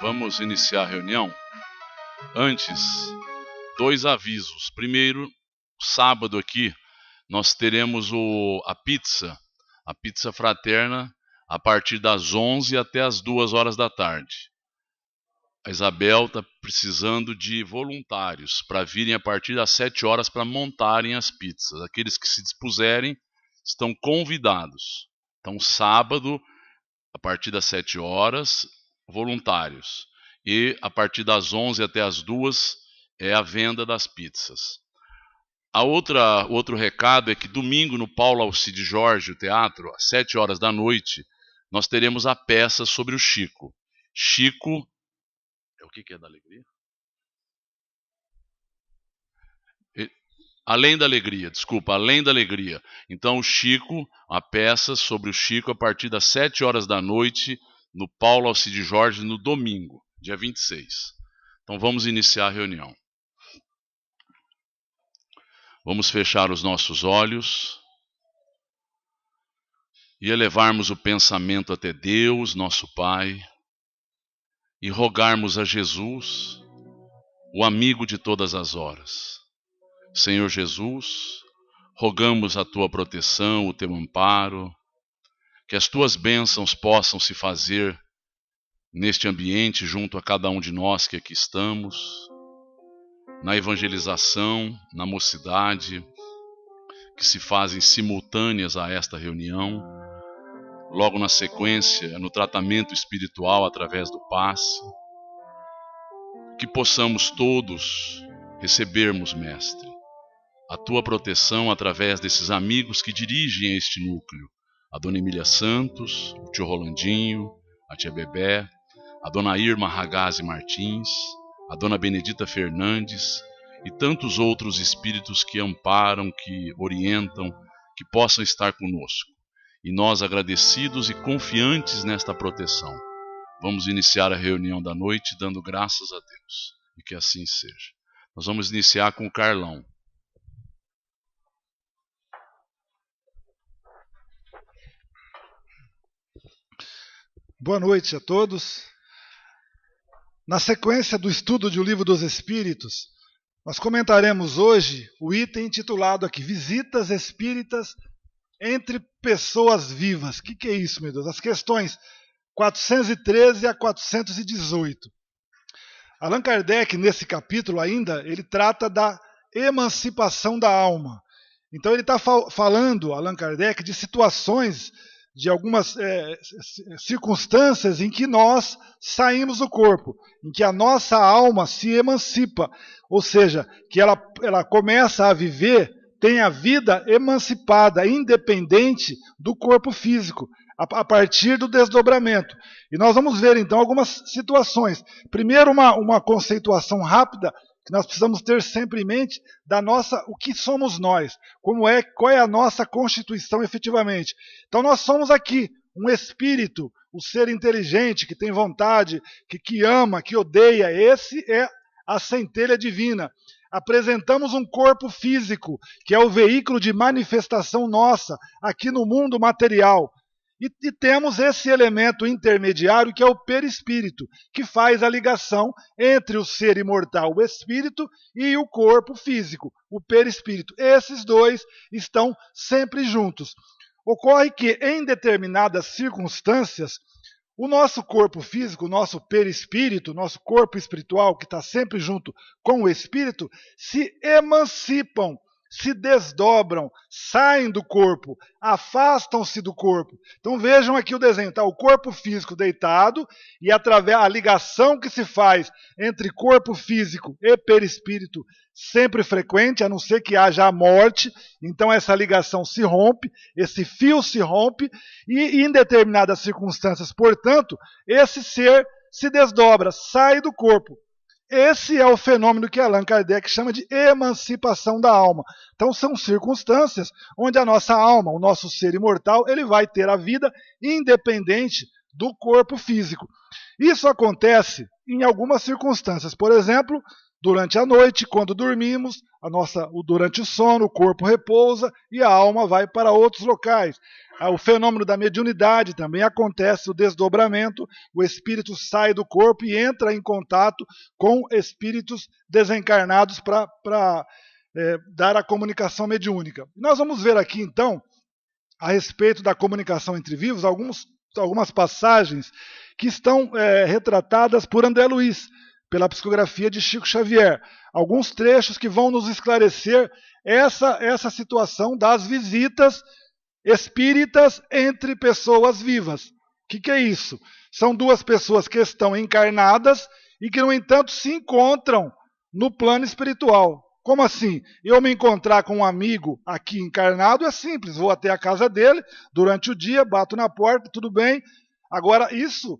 Vamos iniciar a reunião. Antes, 2 avisos. Primeiro, sábado aqui, nós teremos a pizza fraterna, a partir das 11 até as 2 horas da tarde. A Isabel está precisando de voluntários para virem a partir das 7 horas para montarem as pizzas. Aqueles que se dispuserem estão convidados. Então, sábado, a partir das 7 horas, voluntários. E a partir das 11 até as 2 é a venda das pizzas. Outro recado é que domingo no Paulo Alcide Jorge, o teatro, às 7 horas da noite, nós teremos a peça sobre o Chico. Chico, o que é da alegria? Além da alegria, desculpa, além da alegria. Então o Chico, a peça sobre o Chico, a partir das 7 horas da noite, no Paulo Alcide Jorge, no domingo, dia 26. Então vamos iniciar a reunião. Vamos fechar os nossos olhos e elevarmos o pensamento até Deus, nosso Pai, e rogarmos a Jesus, o amigo de todas as horas. Senhor Jesus, rogamos a Tua proteção, o Teu amparo, que as Tuas bênçãos possam se fazer neste ambiente junto a cada um de nós que aqui estamos, na evangelização, na mocidade, que se fazem simultâneas a esta reunião, logo na sequência, no tratamento espiritual através do passe, que possamos todos recebermos, Mestre, a Tua proteção através desses amigos que dirigem este núcleo, a Dona Emília Santos, o tio Rolandinho, a tia Bebé, a Dona Irma Ragazzi Martins, a Dona Benedita Fernandes e tantos outros espíritos que amparam, que orientam, que possam estar conosco. E nós, agradecidos e confiantes nesta proteção, vamos iniciar a reunião da noite dando graças a Deus. E que assim seja. Nós vamos iniciar com o Carlão. Boa noite a todos. Na sequência do estudo do Livro dos Espíritos, nós comentaremos hoje o item intitulado aqui, Visitas Espíritas entre Pessoas Vivas. O que é isso, meu Deus? As questões 413 a 418. Allan Kardec, nesse capítulo ainda, ele trata da emancipação da alma. Então ele está falando, Allan Kardec, de situações, de algumas circunstâncias em que nós saímos do corpo, em que a nossa alma se emancipa, ou seja, que ela começa a viver, tem a vida emancipada, independente do corpo físico, a partir do desdobramento. E nós vamos ver então algumas situações. Primeiro, uma conceituação rápida que nós precisamos ter sempre em mente da nossa, o que somos nós, qual é a nossa constituição efetivamente. Então nós somos aqui um espírito, o ser inteligente, que tem vontade, que ama, que odeia. Esse é a centelha divina. Apresentamos um corpo físico, que é o veículo de manifestação nossa aqui no mundo material. E temos esse elemento intermediário que é o perispírito, que faz a ligação entre o ser imortal, o espírito, e o corpo físico, o perispírito. Esses dois estão sempre juntos. Ocorre que, em determinadas circunstâncias, o nosso corpo físico, o nosso perispírito, o nosso corpo espiritual, que está sempre junto com o espírito, se emancipam, se desdobram, saem do corpo, afastam-se do corpo. Então vejam aqui o desenho, tá? O corpo físico deitado e através a ligação que se faz entre corpo físico e perispírito sempre frequente, a não ser que haja a morte. Então essa ligação se rompe, esse fio se rompe e em determinadas circunstâncias, portanto, esse ser se desdobra, sai do corpo. Esse é o fenômeno que Allan Kardec chama de emancipação da alma. Então são circunstâncias onde a nossa alma, o nosso ser imortal, ele vai ter a vida independente do corpo físico. Isso acontece em algumas circunstâncias. Por exemplo, Durante a noite, quando dormimos, durante o sono, o corpo repousa e a alma vai para outros locais. O fenômeno da mediunidade também acontece, o desdobramento, o espírito sai do corpo e entra em contato com espíritos desencarnados para dar a comunicação mediúnica. Nós vamos ver aqui, então, a respeito da comunicação entre vivos, algumas passagens que estão retratadas por André Luiz, pela psicografia de Chico Xavier. Alguns trechos que vão nos esclarecer essa situação das visitas espíritas entre pessoas vivas. O que é isso? São duas pessoas que estão encarnadas e que, no entanto, se encontram no plano espiritual. Como assim? Eu me encontrar com um amigo aqui encarnado é simples, vou até a casa dele durante o dia, bato na porta, tudo bem. Agora, isso,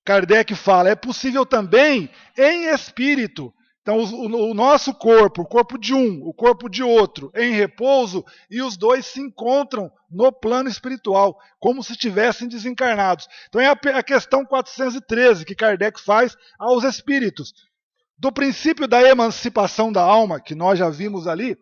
Kardec fala, é possível também em espírito. Então, o nosso corpo, o corpo de um, o corpo de outro, em repouso, e os dois se encontram no plano espiritual, como se estivessem desencarnados. Então, é a questão 413 que Kardec faz aos espíritos. Do princípio da emancipação da alma, que nós já vimos ali,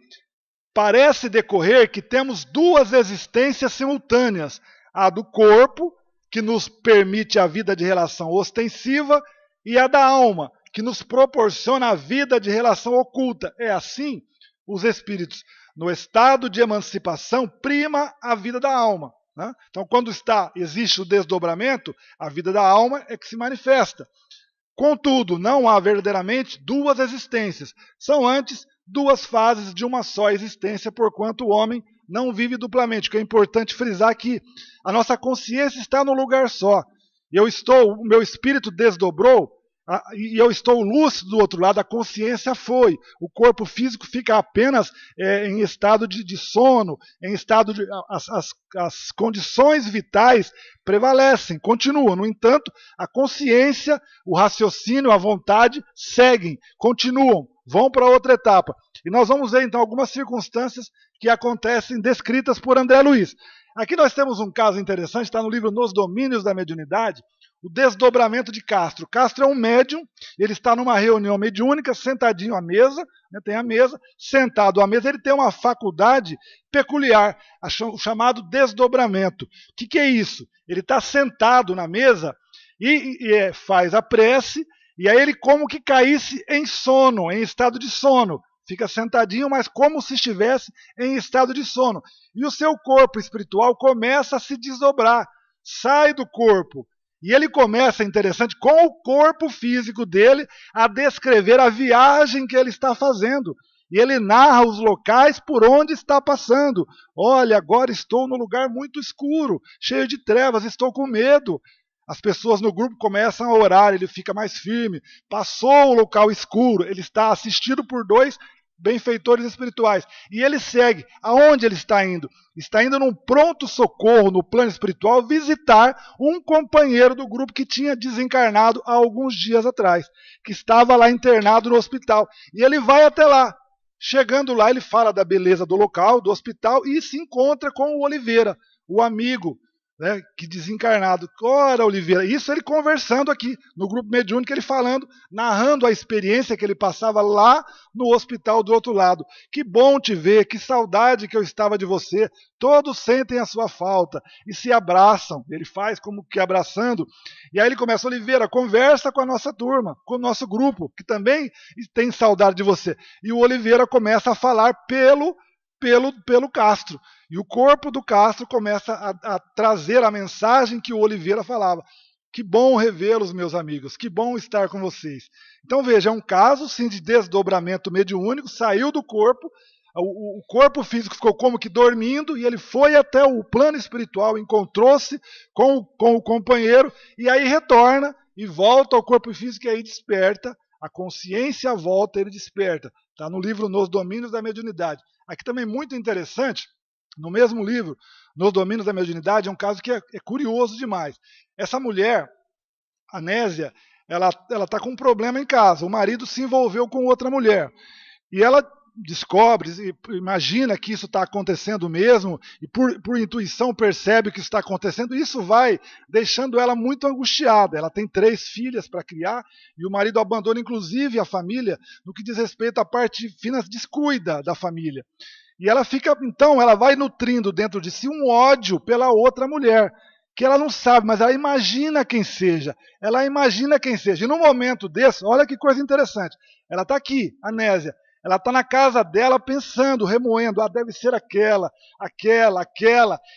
parece decorrer que temos duas existências simultâneas. A do corpo, que nos permite a vida de relação ostensiva, e a da alma, que nos proporciona a vida de relação oculta. É assim, os espíritos, no estado de emancipação, prima a vida da alma. Né? Então, quando existe o desdobramento, a vida da alma é que se manifesta. Contudo, não há verdadeiramente duas existências. São antes duas fases de uma só existência, porquanto o homem não vive duplamente. O que é importante frisar aqui, a nossa consciência está no lugar só. O meu espírito desdobrou, e eu estou lúcido do outro lado, a consciência foi. O corpo físico fica apenas em estado de sono, em estado de... As condições vitais prevalecem, continuam. No entanto, a consciência, o raciocínio, a vontade seguem, continuam, vão para outra etapa. E nós vamos ver, então, algumas circunstâncias que acontecem descritas por André Luiz. Aqui nós temos um caso interessante, está no livro Nos Domínios da Mediunidade, o desdobramento de Castro. Castro é um médium, ele está numa reunião mediúnica, sentadinho à mesa, né, tem a mesa, sentado à mesa, ele tem uma faculdade peculiar, o chamado desdobramento. O que é isso? Ele está sentado na mesa e faz a prece, e aí ele como que caísse em sono, em estado de sono. Fica sentadinho, mas como se estivesse em estado de sono. E o seu corpo espiritual começa a se desdobrar, sai do corpo. E ele começa, interessante, com o corpo físico dele, a descrever a viagem que ele está fazendo. E ele narra os locais por onde está passando. Olha, agora estou num lugar muito escuro, cheio de trevas, estou com medo. As pessoas no grupo começam a orar, ele fica mais firme. Passou o local escuro, ele está assistido por dois benfeitores espirituais. E ele segue. Aonde ele está indo? Está indo num pronto-socorro no plano espiritual visitar um companheiro do grupo que tinha desencarnado há alguns dias atrás, que estava lá internado no hospital. E ele vai até lá. Chegando lá, ele fala da beleza do local, do hospital, e se encontra com o Oliveira, o amigo, né, que desencarnado. Ora, Oliveira, isso ele conversando aqui no grupo mediúnico, ele falando, narrando a experiência que ele passava lá no hospital do outro lado. Que bom te ver, que saudade que eu estava de você. Todos sentem a sua falta e se abraçam. Ele faz como que abraçando. E aí ele começa, Oliveira, conversa com a nossa turma, com o nosso grupo, que também tem saudade de você. E o Oliveira começa a falar pelo Castro. E o corpo do Castro começa a trazer a mensagem que o Oliveira falava. Que bom revê-los, meus amigos, que bom estar com vocês. Então veja, é um caso sim de desdobramento mediúnico, saiu do corpo, o corpo físico ficou como que dormindo, e ele foi até o plano espiritual, encontrou-se com o companheiro, e aí retorna e volta ao corpo físico, e aí desperta, a consciência volta, ele desperta. Está no livro Nos Domínios da Mediunidade. Aqui também muito interessante, no mesmo livro, Nos Domínios da Mediunidade, é um caso que é curioso demais. Essa mulher, a Nésia, ela está com um problema em casa. O marido se envolveu com outra mulher. E ela descobre, imagina que isso está acontecendo mesmo, e por intuição percebe que isso está acontecendo, isso vai deixando ela muito angustiada. Ela tem 3 filhas para criar, e o marido abandona inclusive a família, no que diz respeito à parte financeira, descuida da família. E ela fica, então, ela vai nutrindo dentro de si um ódio pela outra mulher, que ela não sabe, mas ela imagina quem seja. Ela imagina quem seja. E num momento desse, olha que coisa interessante. Ela está aqui, a Nésia. Ela está na casa dela pensando, remoendo. Deve ser aquela.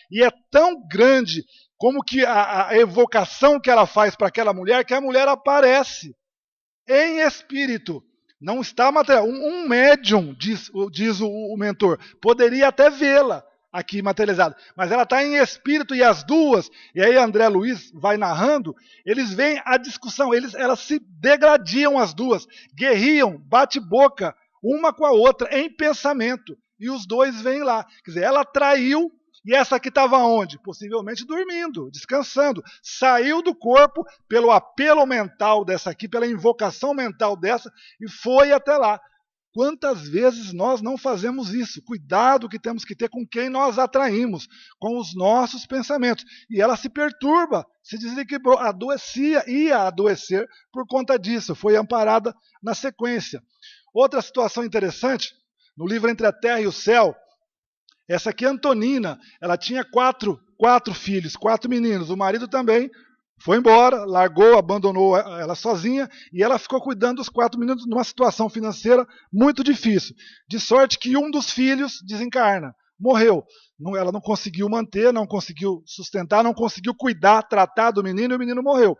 E é tão grande como que a evocação que ela faz para aquela mulher, que a mulher aparece em espírito. Não está material. Um médium, diz o mentor, poderia até vê-la aqui materializada, mas ela está em espírito, e as duas, e aí André Luiz vai narrando, eles veem a discussão, elas se degradiam as duas, guerriam, bate-boca, uma com a outra, em pensamento, e os dois vêm lá. Quer dizer, ela traiu, e essa aqui estava onde? Possivelmente dormindo, descansando. Saiu do corpo pelo apelo mental dessa aqui, pela invocação mental dessa, e foi até lá. Quantas vezes nós não fazemos isso? Cuidado que temos que ter com quem nós atraímos, com os nossos pensamentos. E ela se perturba, se desequilibrou, ia adoecer por conta disso. Foi amparada na sequência. Outra situação interessante, no livro Entre a Terra e o Céu, essa aqui, Antonina, ela tinha quatro filhos, 4 meninos. O marido também foi embora, largou, abandonou ela sozinha, e ela ficou cuidando dos 4 meninos numa situação financeira muito difícil. De sorte que um dos filhos desencarna, morreu. Ela não conseguiu manter, não conseguiu sustentar, não conseguiu cuidar, tratar do menino, e o menino morreu.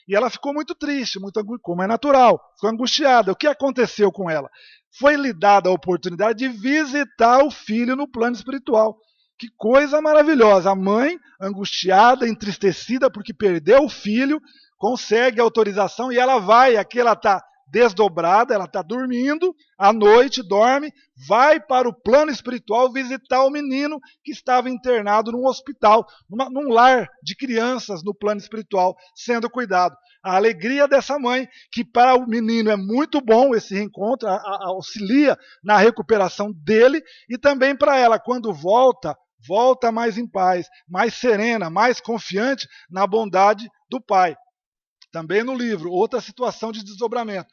E ela ficou muito triste, como é natural, ficou angustiada. O que aconteceu com ela? Foi lhe dada a oportunidade de visitar o filho no plano espiritual. Que coisa maravilhosa. A mãe, angustiada, entristecida porque perdeu o filho, consegue a autorização e ela vai. Aqui ela está desdobrada, ela está dormindo, à noite dorme, vai para o plano espiritual visitar o menino que estava internado num hospital, num lar de crianças no plano espiritual, sendo cuidado. A alegria dessa mãe, que para o menino é muito bom esse reencontro, auxilia na recuperação dele, e também para ela, quando volta mais em paz, mais serena, mais confiante na bondade do Pai. Também no livro, outra situação de desdobramento.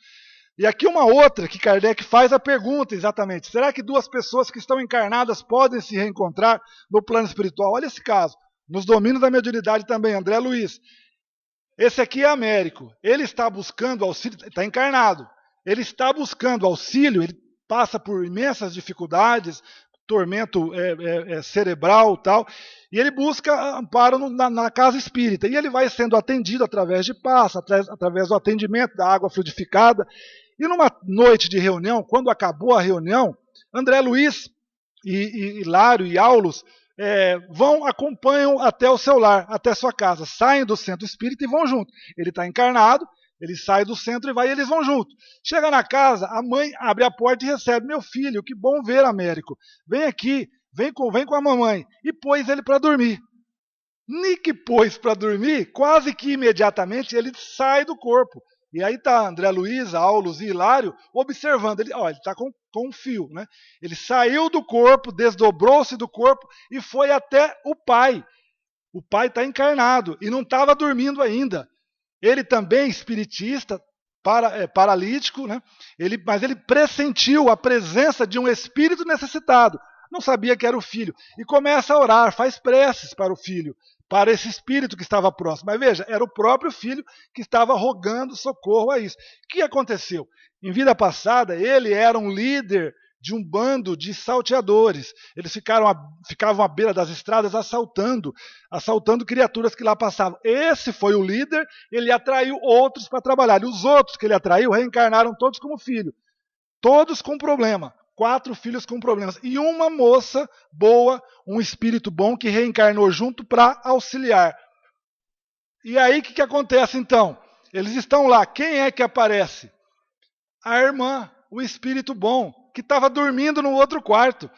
E aqui uma outra que Kardec faz a pergunta exatamente: será que 2 pessoas que estão encarnadas podem se reencontrar no plano espiritual? Olha esse caso, nos domínios da mediunidade também, André Luiz. Esse aqui é Américo, ele está buscando auxílio, está encarnado, ele está buscando auxílio, ele passa por imensas dificuldades, tormento cerebral e tal, e ele busca amparo na casa espírita, e ele vai sendo atendido através de passe, através do atendimento da água fluidificada. E numa noite de reunião, quando acabou a reunião, André Luiz e Hilário e Aulus acompanham até o seu lar, até sua casa, saem do centro espírita e vão junto. Ele está encarnado, ele sai do centro e eles vão junto. Chega na casa, a mãe abre a porta e recebe: meu filho, que bom ver, Américo. Vem aqui, vem com a mamãe. E pôs ele para dormir. Nem que pôs para dormir, quase que imediatamente ele sai do corpo. E aí está André Luiz, Aulus e Hilário observando. Ele está com um fio, né? Ele saiu do corpo, desdobrou-se do corpo e foi até o pai. O pai está encarnado e não estava dormindo ainda. Ele também, espiritista, paralítico, né? Mas ele pressentiu a presença de um espírito necessitado. Não sabia que era o filho. E começa a orar, faz preces para o filho, para esse espírito que estava próximo. Mas veja, era o próprio filho que estava rogando socorro a isso. O que aconteceu? Em vida passada, ele era um líder de um bando de salteadores. Eles ficavam à beira das estradas assaltando criaturas que lá passavam. Esse foi o líder, ele atraiu outros para trabalhar. E os outros que ele atraiu reencarnaram todos como filho. Todos com problema. 4 filhos com problemas. E uma moça boa, um espírito bom que reencarnou junto para auxiliar. E aí o que acontece então? Eles estão lá. Quem é que aparece? A irmã, o espírito bom, que estava dormindo no outro quarto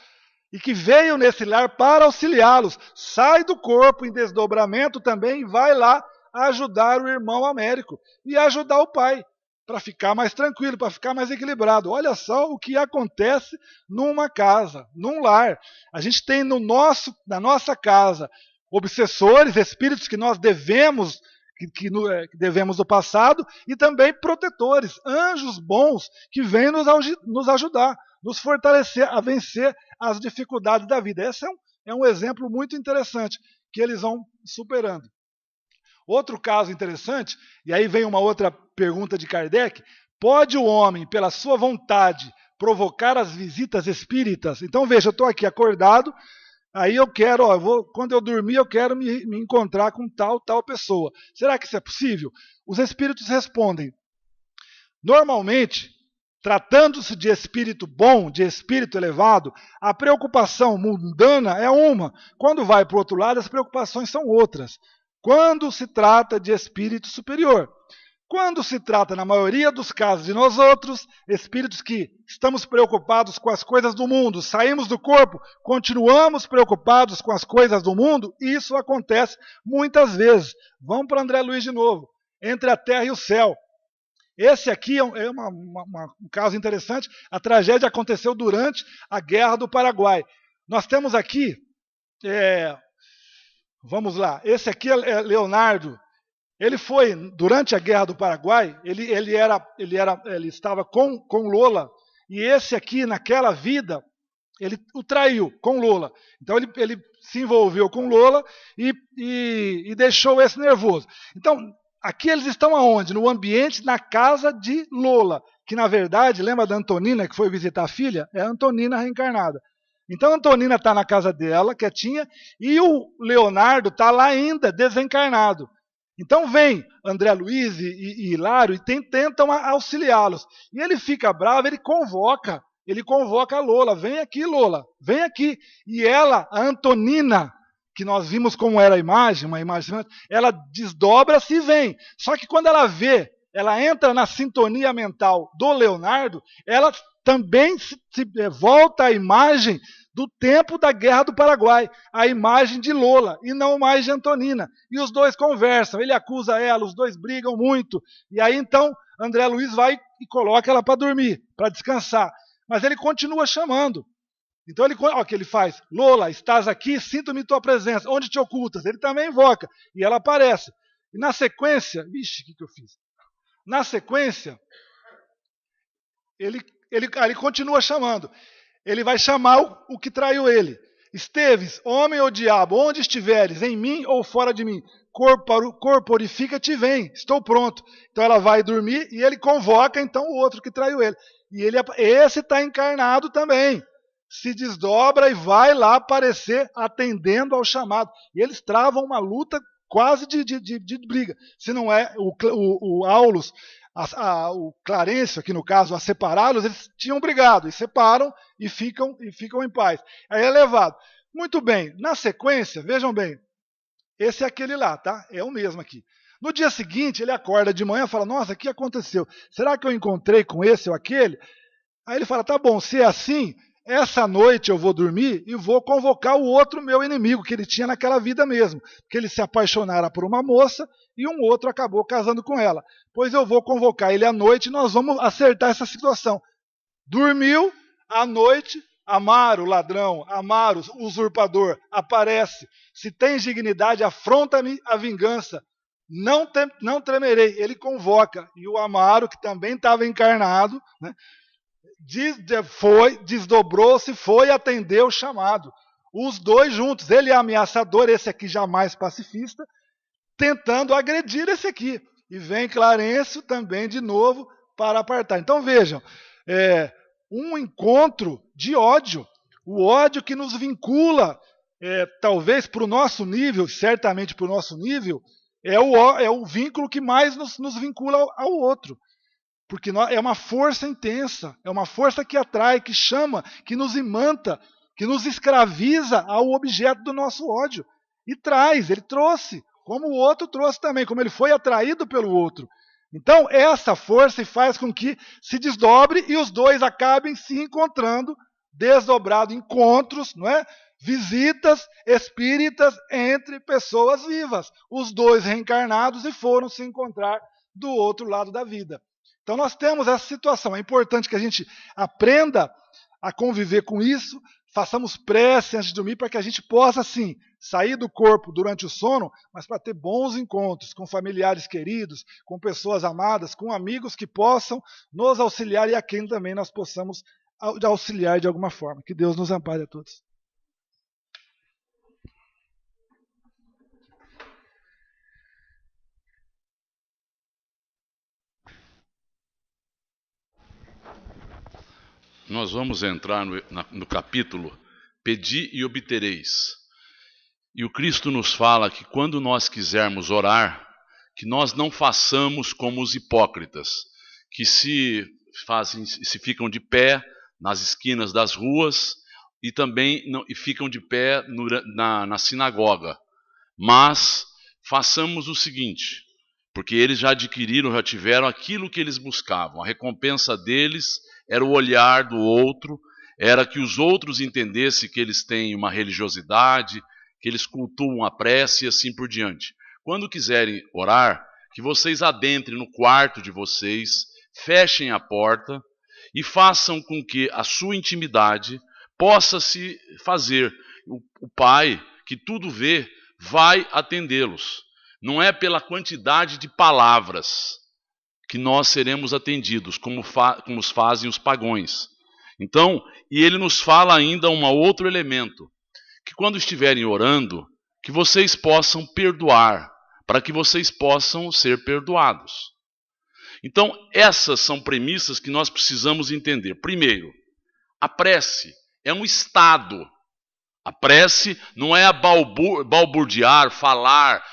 e que veio nesse lar para auxiliá-los. Sai do corpo em desdobramento também e vai lá ajudar o irmão Américo e ajudar o pai. para ficar mais tranquilo, para ficar mais equilibrado. Olha só o que acontece numa casa, num lar. A gente tem na nossa casa obsessores, espíritos que nós devemos que devemos do passado, e também protetores, anjos bons que vêm nos ajudar, nos fortalecer a vencer as dificuldades da vida. Esse é um exemplo muito interessante que eles vão superando. Outro caso interessante, e aí vem uma outra pergunta de Kardec: pode o homem, pela sua vontade, provocar as visitas espíritas? Então veja, eu estou aqui acordado, aí eu quero, quando eu dormir, eu quero me encontrar com tal pessoa. Será que isso é possível? Os espíritos respondem: normalmente, tratando-se de espírito bom, de espírito elevado, a preocupação mundana é uma. Quando vai para o outro lado, as preocupações são outras. Quando se trata de espírito superior. Quando se trata, na maioria dos casos, de nós outros, espíritos que estamos preocupados com as coisas do mundo, saímos do corpo, continuamos preocupados com as coisas do mundo, isso acontece muitas vezes. Vamos para André Luiz de novo. Entre a terra e o céu. Esse aqui é um caso interessante. A tragédia aconteceu durante a Guerra do Paraguai. Nós temos aqui, vamos lá, esse aqui é Leonardo. Ele foi, durante a Guerra do Paraguai, ele estava com Lola, e esse aqui, naquela vida, ele o traiu com Lola. Então ele se envolveu com Lola e deixou esse nervoso. Então, aqui eles estão aonde? No ambiente, na casa de Lola, que na verdade, lembra da Antonina que foi visitar a filha? É a Antonina reencarnada. Então a Antonina está na casa dela, quietinha, e o Leonardo está lá ainda, desencarnado. Então vem André Luiz e Hilário e tentam auxiliá-los. E ele fica bravo, ele convoca a Lola: vem aqui, Lola, vem aqui. E ela, a Antonina, que nós vimos como era a imagem, uma imagem, ela desdobra-se e vem. Só que quando ela vê, ela entra na sintonia mental do Leonardo, ela também se volta à imagem do tempo da Guerra do Paraguai, a imagem de Lola e não mais de Antonina. E os dois conversam, ele acusa ela, os dois brigam muito. E aí então André Luiz vai e coloca ela para dormir, para descansar. Mas ele continua chamando. Então o que ele faz? Lola, estás aqui, sinto-me tua presença. Onde te ocultas? Ele também invoca. E ela aparece. E na sequência, vixe, o que eu fiz? Na sequência, ele continua chamando. Ele vai chamar o que traiu ele. Esteves, homem ou diabo, onde estiveres, em mim ou fora de mim, corporifica-te e vem, estou pronto. Então ela vai dormir e ele convoca então o outro que traiu ele. E esse está encarnado também. Se desdobra e vai lá aparecer atendendo ao chamado. E eles travam uma luta quase de briga. Se não é o Aulus, o Clarencio, aqui no caso, a separá-los, eles tinham brigado, e separam e ficam em paz. Aí é levado. Muito bem, na sequência, vejam bem, esse é aquele lá, tá? É o mesmo aqui. No dia seguinte, ele acorda de manhã e fala: nossa, o que aconteceu? Será que eu encontrei com esse ou aquele? Aí ele fala: tá bom, se é assim, essa noite eu vou dormir e vou convocar o outro meu inimigo que ele tinha naquela vida mesmo, porque ele se apaixonara por uma moça e um outro acabou casando com ela. Pois eu vou convocar ele à noite e nós vamos acertar essa situação. Dormiu, à noite, Amaro, ladrão, Amaro, usurpador, aparece. Se tens dignidade, afronta-me a vingança. Não tremerei. Ele convoca. E o Amaro, que também estava encarnado, né, desdobrou-se, foi atender o chamado. Os dois juntos, ele é ameaçador, esse aqui jamais pacifista, tentando agredir esse aqui. E vem Clarencio também de novo para apartar. Então vejam, um encontro de ódio, o ódio que nos vincula, talvez para o nosso nível, certamente para o nosso nível, é o vínculo que mais nos vincula ao outro. Porque é uma força intensa, é uma força que atrai, que chama, que nos imanta, que nos escraviza ao objeto do nosso ódio. E ele trouxe, como o outro trouxe também, como ele foi atraído pelo outro. Então, essa força faz com que se desdobre e os dois acabem se encontrando, desdobrado, encontros, não é? Visitas espíritas entre pessoas vivas. Os dois reencarnados e foram se encontrar do outro lado da vida. Então nós temos essa situação. É importante que a gente aprenda a conviver com isso, façamos prece antes de dormir para que a gente possa, assim, sair do corpo durante o sono, mas para ter bons encontros com familiares queridos, com pessoas amadas, com amigos que possam nos auxiliar e a quem também nós possamos auxiliar de alguma forma. Que Deus nos ampare a todos. Nós vamos entrar no capítulo Pedi e obtereis. E o Cristo nos fala que quando nós quisermos orar, que nós não façamos como os hipócritas, que se ficam de pé nas esquinas das ruas e também e ficam de pé na sinagoga. Mas façamos o seguinte, porque eles já adquiriram, já tiveram aquilo que eles buscavam. A recompensa deles era o olhar do outro, era que os outros entendessem que eles têm uma religiosidade, que eles cultuam a prece e assim por diante. Quando quiserem orar, que vocês adentrem no quarto de vocês, fechem a porta e façam com que a sua intimidade possa se fazer. O Pai, que tudo vê, vai atendê-los. Não é pela quantidade de palavras que nós seremos atendidos, como fazem os pagões. Então, e ele nos fala ainda um outro elemento, que quando estiverem orando, que vocês possam perdoar, para que vocês possam ser perdoados. Então, essas são premissas que nós precisamos entender. Primeiro, a prece é um estado. A prece não é a balbuciar, falar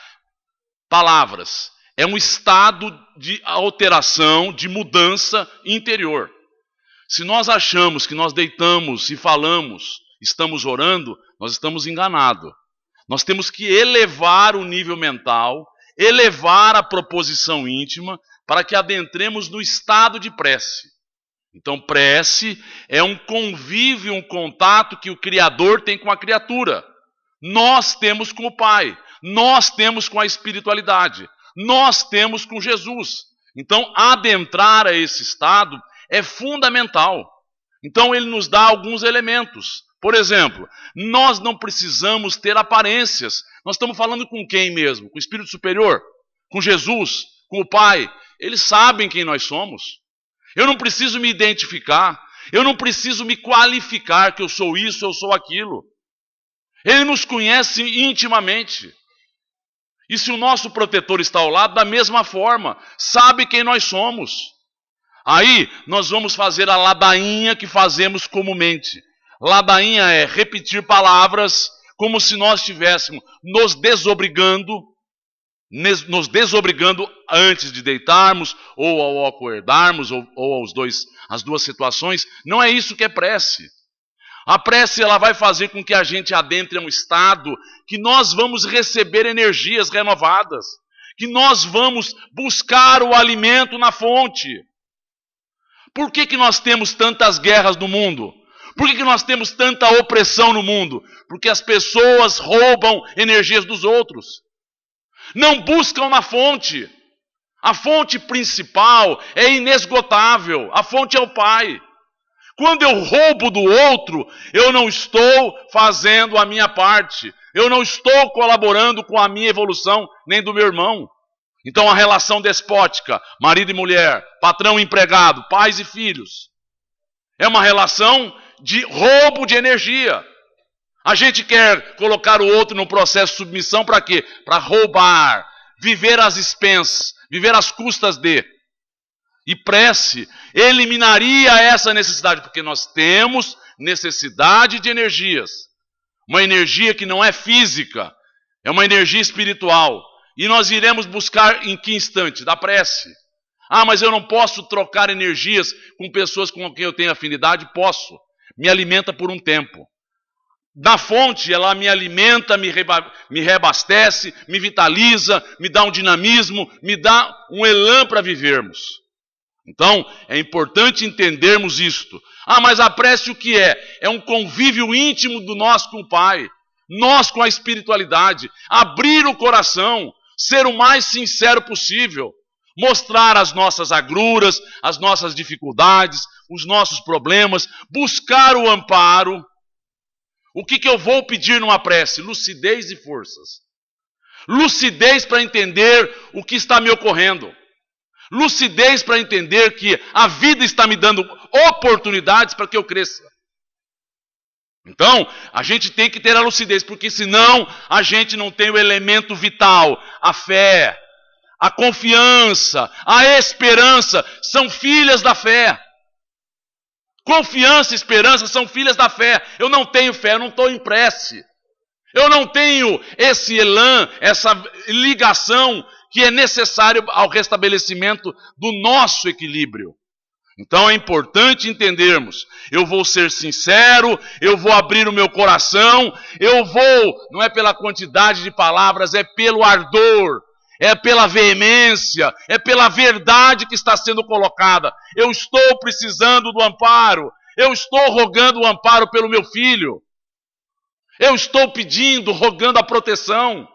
palavras. É um estado de alteração, de mudança interior. Se nós achamos que nós deitamos e falamos, estamos orando, nós estamos enganados. Nós temos que elevar o nível mental, elevar a proposição íntima, para que adentremos no estado de prece. Então, prece é um convívio, um contato que o Criador tem com a criatura. Nós temos com o Pai, nós temos com a espiritualidade, nós temos com Jesus. Então, adentrar a esse estado é fundamental. Então, ele nos dá alguns elementos. Por exemplo, nós não precisamos ter aparências. Nós estamos falando com quem mesmo? Com o Espírito Superior? Com Jesus? Com o Pai? Eles sabem quem nós somos. Eu não preciso me identificar. Eu não preciso me qualificar que eu sou isso, eu sou aquilo. Ele nos conhece intimamente. E se o nosso protetor está ao lado, da mesma forma, sabe quem nós somos. Aí nós vamos fazer a ladainha que fazemos comumente. Ladainha é repetir palavras como se nós estivéssemos nos desobrigando antes de deitarmos, ou ao acordarmos, ou as duas situações. Não é isso que é prece. A prece ela vai fazer com que a gente adentre um estado que nós vamos receber energias renovadas, que nós vamos buscar o alimento na fonte. Por que nós temos tantas guerras no mundo? Por que nós temos tanta opressão no mundo? Porque as pessoas roubam energias dos outros. Não buscam na fonte. A fonte principal é inesgotável. A fonte é o Pai. Quando eu roubo do outro, eu não estou fazendo a minha parte. Eu não estou colaborando com a minha evolução, nem do meu irmão. Então a relação despótica, marido e mulher, patrão e empregado, pais e filhos, é uma relação de roubo de energia. A gente quer colocar o outro num processo de submissão para quê? Para roubar, viver às expensas, viver às custas de. E prece eliminaria essa necessidade, porque nós temos necessidade de energias. Uma energia que não é física, é uma energia espiritual. E nós iremos buscar em que instante? Da prece. Ah, mas eu não posso trocar energias com pessoas com quem eu tenho afinidade? Posso. Me alimenta por um tempo. Da fonte, ela me alimenta, me reabastece, me vitaliza, me dá um dinamismo, me dá um elan para vivermos. Então, é importante entendermos isto. Ah, mas a prece o que é? É um convívio íntimo do nós com o Pai. Nós com a espiritualidade. Abrir o coração. Ser o mais sincero possível. mostrar as nossas agruras, as nossas dificuldades, os nossos problemas, buscar o amparo. O que eu vou pedir numa prece? Lucidez e forças. Lucidez para entender o que está me ocorrendo. Lucidez para entender que a vida está me dando oportunidades para que eu cresça. Então, a gente tem que ter a lucidez, porque senão a gente não tem o elemento vital, a fé, a confiança, a esperança, são filhas da fé. Confiança e esperança são filhas da fé. Eu não tenho fé, eu não estou em prece. Eu não tenho esse elan, essa ligação que é necessário ao restabelecimento do nosso equilíbrio. Então é importante entendermos, eu vou ser sincero, eu vou abrir o meu coração, não é pela quantidade de palavras, é pelo ardor, é pela veemência, é pela verdade que está sendo colocada. Eu estou precisando do amparo, eu estou rogando o amparo pelo meu filho, eu estou pedindo, rogando a proteção.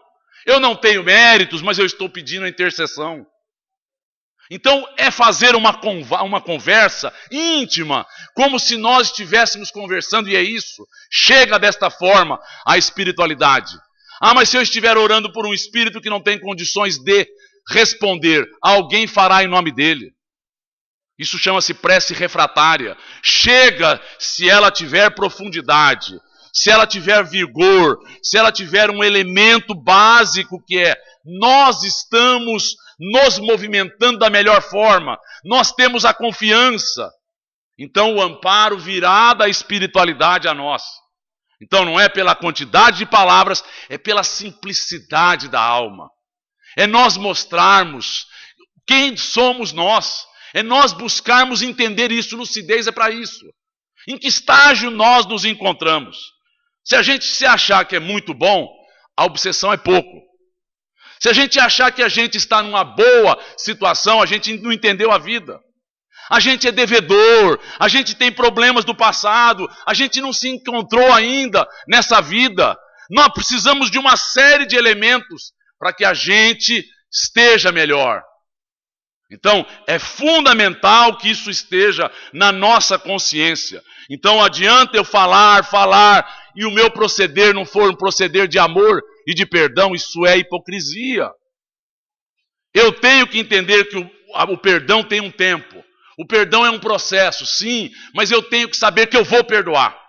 Eu não tenho méritos, mas eu estou pedindo a intercessão. Então é fazer uma conversa íntima, como se nós estivéssemos conversando, e é isso. Chega desta forma a espiritualidade. Mas se eu estiver orando por um espírito que não tem condições de responder, alguém fará em nome dele. Isso chama-se prece refratária. Chega se ela tiver profundidade, se ela tiver vigor, se ela tiver um elemento básico que é: nós estamos nos movimentando da melhor forma, nós temos a confiança. Então o amparo virá da espiritualidade a nós. Então não é pela quantidade de palavras, é pela simplicidade da alma. É nós mostrarmos quem somos nós, é nós buscarmos entender isso. Lucidez é para isso. Em que estágio nós nos encontramos? Se a gente se achar que é muito bom, a obsessão é pouco. Se a gente achar que a gente está numa boa situação, a gente não entendeu a vida. A gente é devedor, a gente tem problemas do passado, a gente não se encontrou ainda nessa vida. Nós precisamos de uma série de elementos para que a gente esteja melhor. Então, é fundamental que isso esteja na nossa consciência. Então, adianta eu falar, e o meu proceder não for um proceder de amor e de perdão, isso é hipocrisia. Eu tenho que entender que o perdão tem um tempo. O perdão é um processo, sim, mas eu tenho que saber que eu vou perdoar.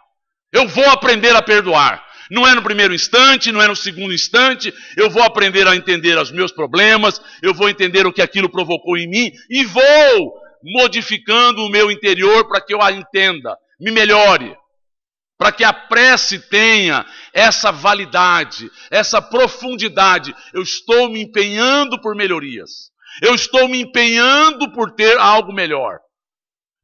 Eu vou aprender a perdoar. Não é no primeiro instante, não é no segundo instante. Eu vou aprender a entender os meus problemas, eu vou entender o que aquilo provocou em mim e vou modificando o meu interior para que eu a entenda, me melhore. Para que a prece tenha essa validade, essa profundidade. Eu estou me empenhando por melhorias. Eu estou me empenhando por ter algo melhor.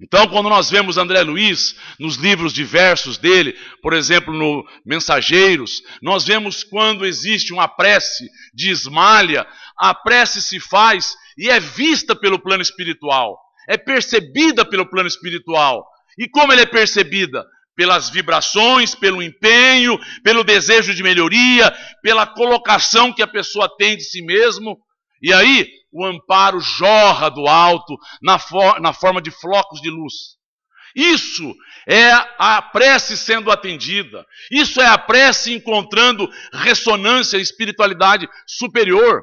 Então, quando nós vemos André Luiz, nos livros diversos dele, por exemplo, no Mensageiros, nós vemos quando existe uma prece de esmalha, a prece se faz e é vista pelo plano espiritual. É percebida pelo plano espiritual. E como ela é percebida? Pelas vibrações, pelo empenho, pelo desejo de melhoria, pela colocação que a pessoa tem de si mesmo. E aí, o amparo jorra do alto na forma de flocos de luz. Isso é a prece sendo atendida. Isso é a prece encontrando ressonância e espiritualidade superior.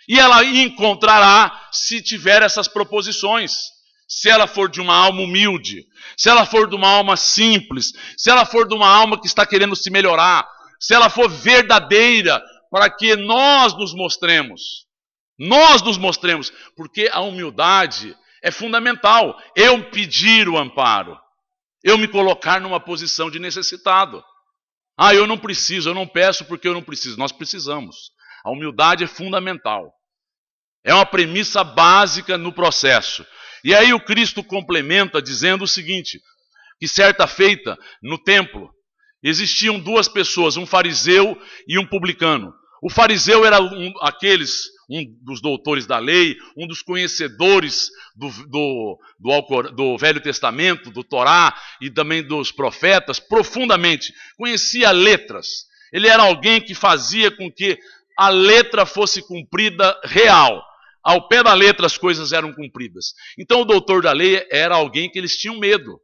E ela encontrará se tiver essas proposições. Se ela for de uma alma humilde, se ela for de uma alma simples, se ela for de uma alma que está querendo se melhorar, se ela for verdadeira, para que nós nos mostremos. Nós nos mostremos, porque a humildade é fundamental. Eu pedir o amparo, eu me colocar numa posição de necessitado. Eu não preciso, eu não peço porque eu não preciso. Nós precisamos. A humildade é fundamental. É uma premissa básica no processo. E aí o Cristo complementa dizendo o seguinte, que certa feita no templo existiam duas pessoas, um fariseu e um publicano. O fariseu era um dos doutores da lei, um dos conhecedores do Velho Testamento, do Torá e também dos profetas, profundamente. Conhecia letras. Ele era alguém que fazia com que a letra fosse cumprida real. Ao pé da letra as coisas eram cumpridas. Então o doutor da lei era alguém que eles tinham medo.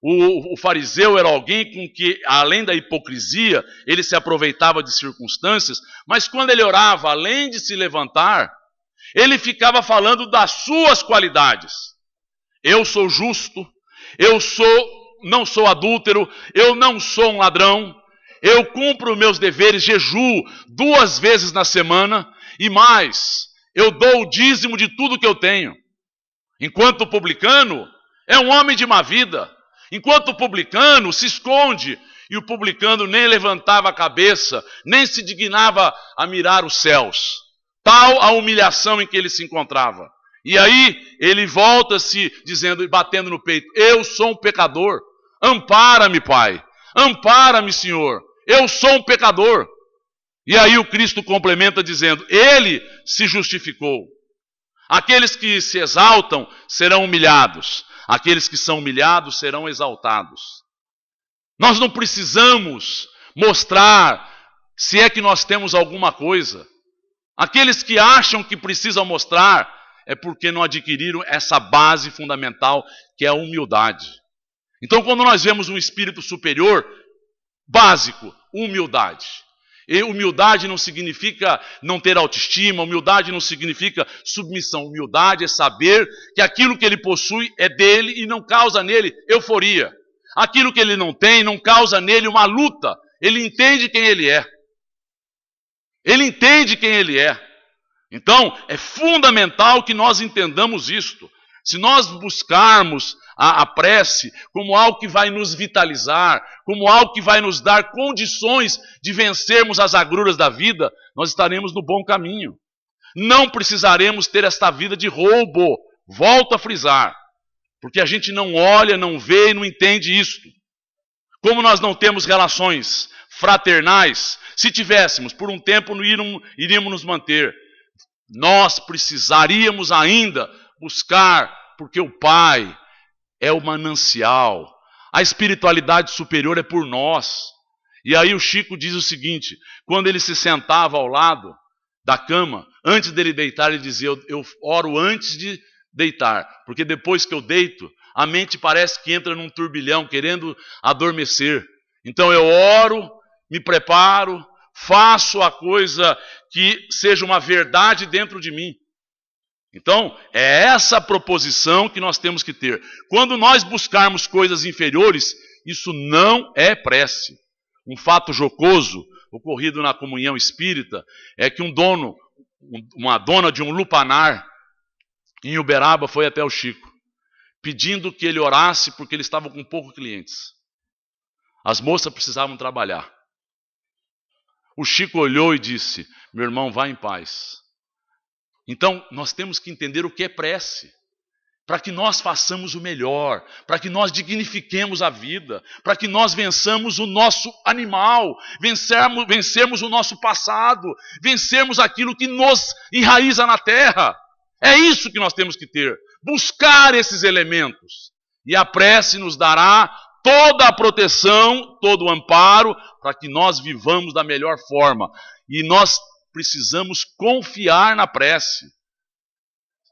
O fariseu era alguém com que, além da hipocrisia, ele se aproveitava de circunstâncias, mas quando ele orava, além de se levantar, ele ficava falando das suas qualidades. Eu sou justo, não sou adúltero, eu não sou um ladrão, eu cumpro meus deveres, jejuo 2 vezes na semana e mais, eu dou o dízimo de tudo que eu tenho. Enquanto o publicano é um homem de má vida. Enquanto o publicano se esconde, e o publicano nem levantava a cabeça, nem se dignava a mirar os céus. Tal a humilhação em que ele se encontrava. E aí ele volta-se dizendo e batendo no peito: eu sou um pecador, ampara-me, Pai, ampara-me, Senhor, eu sou um pecador. E aí o Cristo complementa dizendo: ele se justificou. Aqueles que se exaltam serão humilhados. Aqueles que são humilhados serão exaltados. Nós não precisamos mostrar se é que nós temos alguma coisa. Aqueles que acham que precisam mostrar é porque não adquiriram essa base fundamental que é a humildade. Então, quando nós vemos um espírito superior, básico, humildade. E humildade não significa não ter autoestima, humildade não significa submissão. Humildade é saber que aquilo que ele possui é dele e não causa nele euforia. Aquilo que ele não tem não causa nele uma luta. Ele entende quem ele é. Ele entende quem ele é. Então, é fundamental que nós entendamos isto. Se nós buscarmos a prece como algo que vai nos vitalizar, como algo que vai nos dar condições de vencermos as agruras da vida, nós estaremos no bom caminho. Não precisaremos ter esta vida de roubo. Volto a frisar. Porque a gente não olha, não vê e não entende isto. Como nós não temos relações fraternais, se tivéssemos, por um tempo iríamos nos manter. Nós precisaríamos ainda buscar, porque o Pai é o manancial. A espiritualidade superior é por nós. E aí o Chico diz o seguinte: quando ele se sentava ao lado da cama, antes dele deitar, ele dizia: eu oro antes de deitar, porque depois que eu deito, a mente parece que entra num turbilhão, querendo adormecer. Então eu oro, me preparo, faço a coisa que seja uma verdade dentro de mim. Então, é essa proposição que nós temos que ter. Quando nós buscarmos coisas inferiores, isso não é prece. Um fato jocoso ocorrido na comunhão espírita é que uma dona de um lupanar em Uberaba foi até o Chico, pedindo que ele orasse porque eles estavam com poucos clientes. As moças precisavam trabalhar. O Chico olhou e disse: meu irmão, vá em paz. Então, nós temos que entender o que é prece, para que nós façamos o melhor, para que nós dignifiquemos a vida, para que nós vençamos o nosso animal, vencermos o nosso passado, vencermos aquilo que nos enraiza na terra. É isso que nós temos que ter, buscar esses elementos. E a prece nos dará toda a proteção, todo o amparo, para que nós vivamos da melhor forma. E nós precisamos confiar na prece.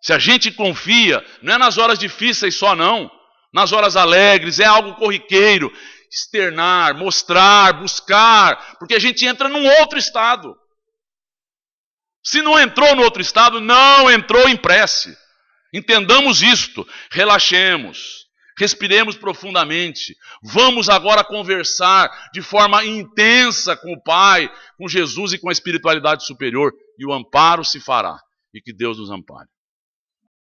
Se a gente confia, não é nas horas difíceis só não, nas horas alegres, é algo corriqueiro, externar, mostrar, buscar, porque a gente entra num outro estado. Se não entrou no outro estado, não entrou em prece. Entendamos isto, relaxemos, respiremos profundamente, vamos agora conversar de forma intensa com o Pai, com Jesus e com a espiritualidade superior, e o amparo se fará, e que Deus nos ampare.